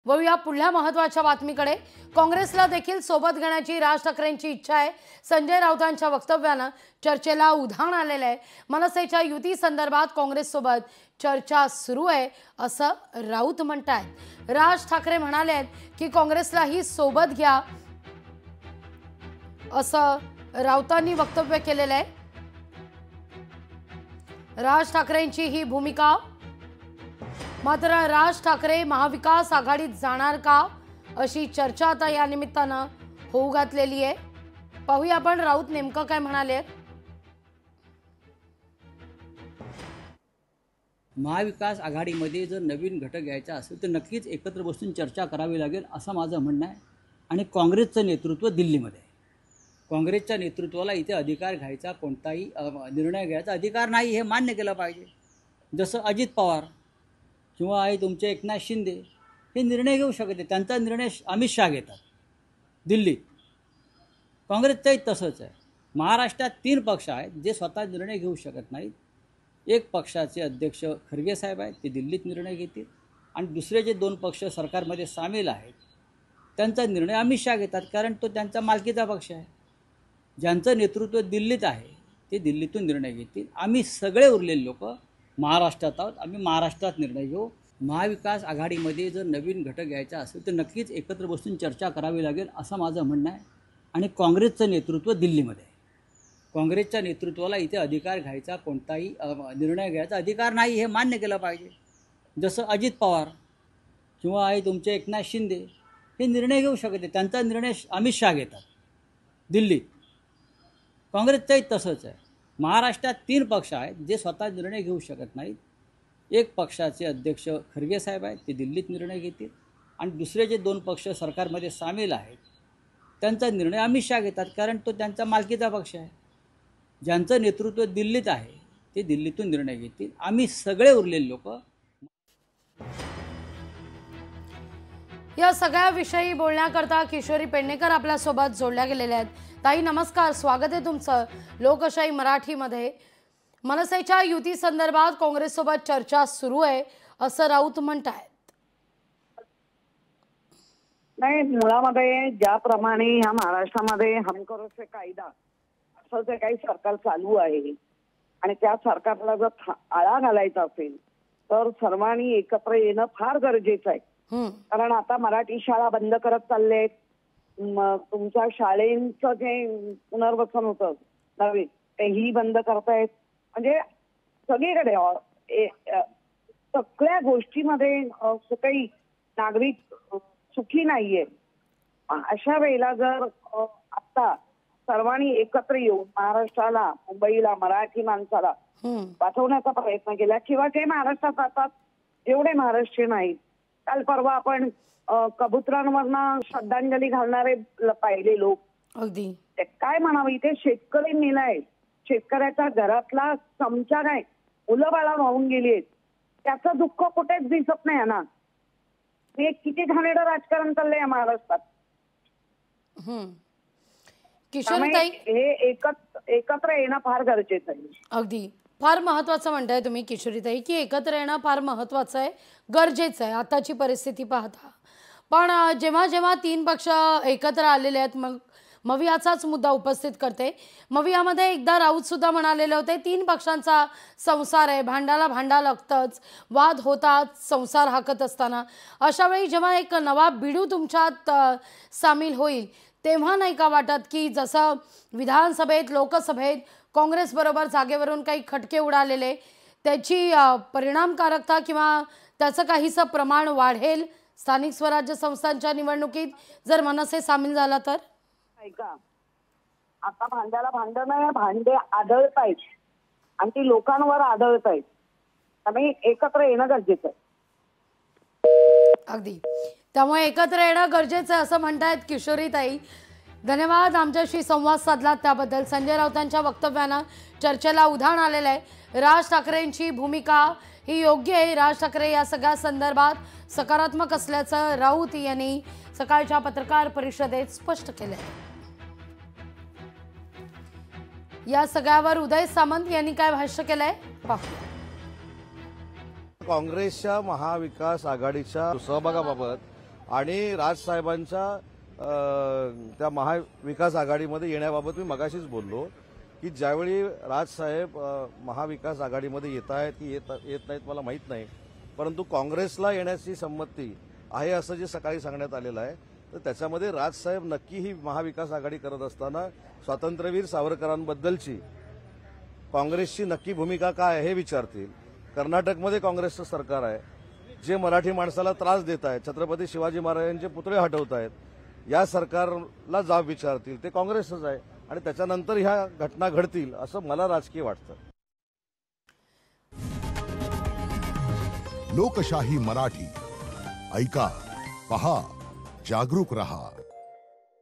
वळूया पुढल्या महत्त्वाच्या बातमीकडे। काँग्रेसला देखील सोबत घेण्याची राज ठाकरेंची इच्छा आहे। संजय राऊतांच्या वक्तव्याने चर्चेला उधाण आलेले आहे। मनसेच्या युती संदर्भात काँग्रेस सोबत चर्चा सुरू आहे असं राऊत म्हणतात। राज ठाकरे म्हणाले की काँग्रेसलाही सोबत घ्या असं राऊतांनी वक्तव्य केलेलं आहे। राज ठाकरेंची ही भूमिका। मात्र राज ठाकरे महाविकास आघाडीत जाणार का अशी चर्चा आता या निमित्तानं होऊ घातलेली आहे। पाहूया आपण राऊत नेमकं काय म्हणाले। महाविकास आघाडीमध्ये जर नवीन घटक घ्यायचा असेल तर नक्कीच एकत्र बसून चर्चा करावी लागेल असं माझं म्हणणं आहे। आणि काँग्रेसचं नेतृत्व दिल्लीमध्ये, काँग्रेसच्या नेतृत्वाला इथे अधिकार घ्यायचा, कोणताही निर्णय घ्यायचा अधिकार नाही हे मान्य केलं पाहिजे। जसं अजित पवार किंवा आहे तुमचे एकनाथ शिंदे हे निर्णय घेऊ शकते, त्यांचा निर्णय अमित शाह घेतात दिल्लीत। काँग्रेसचंही तसंच आहे। महाराष्ट्रात 3 पक्ष आहेत जे स्वतः निर्णय घेऊ शकत नाहीत। एक पक्षाचे अध्यक्ष खरगे साहेब आहेत, ते दिल्लीत निर्णय घेतील, आणि दुसरे जे 2 पक्ष सरकारमध्ये सामील आहेत त्यांचा निर्णय अमित शाह घेतात, कारण तो त्यांचा मालकीचा पक्ष आहे। ज्यांचं नेतृत्व दिल्लीत आहे ते दिल्लीतून निर्णय घेतील। आम्ही सगळे उरलेले लोक महाराष्ट्रात आहोत, आम्ही महाराष्ट्रात निर्णय घेऊ। महाविकास आघाडीमध्ये जर नवीन घटक घ्यायचा असेल तर नक्कीच एकत्र बसून चर्चा करावी लागेल असं माझं म्हणणं आहे। आणि काँग्रेसचं नेतृत्व दिल्लीमध्ये, काँग्रेसच्या नेतृत्वाला इथे अधिकार घ्यायचा, कोणताही निर्णय घ्यायचा अधिकार नाही हे मान्य केलं पाहिजे। जसं अजित पवार किंवा आहे तुमचे एकनाथ शिंदे हे निर्णय घेऊ शकते, त्यांचा निर्णय अमित शाह घेतात दिल्लीत। काँग्रेसचंही तसंच आहे। महाराष्ट्रात 3 पक्ष आहेत जे स्वतः निर्णय घेऊ शकत नाहीत। एक पक्षाचे अध्यक्ष खरगे साहेब आहेत, ते दिल्लीत निर्णय घेतील, आणि दुसरे जे 2 पक्ष सरकारमध्ये सामील आहेत त्यांचा निर्णय अमित शाह घेतात, कारण तो त्यांचा मालकीचा पक्ष आहे। ज्यांचं नेतृत्व दिल्लीत आहे ते दिल्लीतून निर्णय घेतील। आम्ही सगळे उरलेले लोक। या सगळ्या विषयी बोलण्याकरता किशोरी पेडणेकर आपल्या सोबत जोडल्या गेलेल्या आहेत। ताई नमस्कार, स्वागत आहे तुमचं लोकशाही मराठीमध्ये। मनसेच्या युती संदर्भात काँग्रेस सोबत चर्चा सुरू आहे असं राऊत म्हणतात। नाही, मुळामध्ये ज्याप्रमाणे ह्या महाराष्ट्रामध्ये हमकरचे कायदा असं जे काही सरकार चालू आहे आणि त्या सरकारला जर आळा घालायचा असेल तर सर्वांनी एकत्र येणं फार गरजेचं आहे। कारण आता मराठी शाळा बंद करत चाललेत, तुमच्या शाळेंचं जे पुनर्वसन होतं नवीन तेही बंद करतायत। म्हणजे सगळीकडे सगळ्या गोष्टीमध्ये काही नागरिक सुखी नाहीये। अशा वेळेला जर आता सर्वांनी एकत्र येऊन महाराष्ट्राला, मुंबईला मराठी माणसाला वाचवण्याचा प्रयत्न केला, किंवा जे महाराष्ट्रात जातात जेवढे महाराष्ट्रीयन आहेत, काल परवा आपण कबुतरांवरनं श्रद्धांजली घालणारे पाहिले लोक, अगदी काय म्हणावं, इथे शेतकरी मेलाय, शेतकऱ्याच्या घरातला चमचा काय मुलं बाळा वाहून गेली आहेत, त्याचं दुःख कुठेच दिसत नाही ना। हे किती घाणेरडं राजकारण चाललंय महाराष्ट्रात। किशोरीताई, हे एकत्र येणं फार गरजेचं आहे। अगदी फार महत्त्वाचं म्हणताय तुम्ही किशोरीताई की एकत्र येणं फार महत्त्वाचं आहे, गरजेचं आहे आताची परिस्थिती पाहता। पण जेव्हा जेव्हा 3 पक्ष एकत्र आलेले आहेत, मग याचाच मुद्दा उपस्थित करते। यामध्ये एकदा राऊत सुद्धा म्हणालेले होते 3 पक्षांचा संसार आहे, भांडाला भांडा लागतंच, वाद होतात संसार हाकत असताना। अशा वेळी जेव्हा एक नवा बिडू तुमच्यात सामील होईल तेव्हा नाही का वाटत की जसं विधानसभेत लोकसभेत काँग्रेस बरोबर जागेवरून काही खटके उडालेले त्याची परिणामकारकता किंवा त्याचं काहीसं प्रमाण वाढेल स्थानिक स्वराज्य संस्थांच्या निवडणुकीत जर मनसे सामील झाला तर? ऐका, आता भांड्याला भांडं नाही, भांडे आढळतायत आणि ती लोकांवर आढळतायत, त्यामुळे एकत्र येणं गरजेचं आहे। अगदी, त्यामुळे एकत्र येणं गरजेचं आहे असं म्हणतायत किशोरीताई। धन्यवाद आमच्याशी संवाद साधलात त्याबद्दल। संजय राऊतांच्या वक्तव्यानं चर्चेला उधाण आलेलं आहे। राज ठाकरेंची भूमिका ही योग्य आहे। राज ठाकरे या सगळ्या संदर्भात सकारात्मक असल्याचं राऊत यांनी सकाळच्या पत्रकार परिषदेत स्पष्ट केलं आहे। या सगळ्यावर उदय सामंत यांनी काय भाष्य केलंय पाहूया। काँग्रेसच्या महाविकास आघाडीच्या सहभागाबाबत आणि राजसाहेबांच्या त्या महाविकास आघाडीमध्ये येण्याबाबत मी मगाशीच बोललो की ज्यावेळी राजसाहेब महाविकास आघाडीमध्ये येत आहेत की येत नाहीत मला माहीत नाही, परंतु काँग्रेसला येण्याची संमती आहे असं जे सकाळी सांगण्यात आलेलं आहे, तर त्याच्यामध्ये राजसाहेब नक्की ही महाविकास आघाडी करत असताना स्वातंत्र्यवीर सावरकरांबद्दलची काँग्रेसची नक्की भूमिका काय आहे हे विचारतील. कर्नाटकमध्ये काँग्रेसचं सरकार आहे, जे मराठी माणसाला त्रास देत आहे, छत्रपती शिवाजी महाराजांचे पुतळे हटवत आहेत, या सरकारला जाब विचारतील ते काँग्रेसच आहे आणि त्याच्यानंतर ह्या घटना घडतील असं मला राजकीय वाटतं. लोकशाही मराठी ऐका, पहा, जागरूक रहा.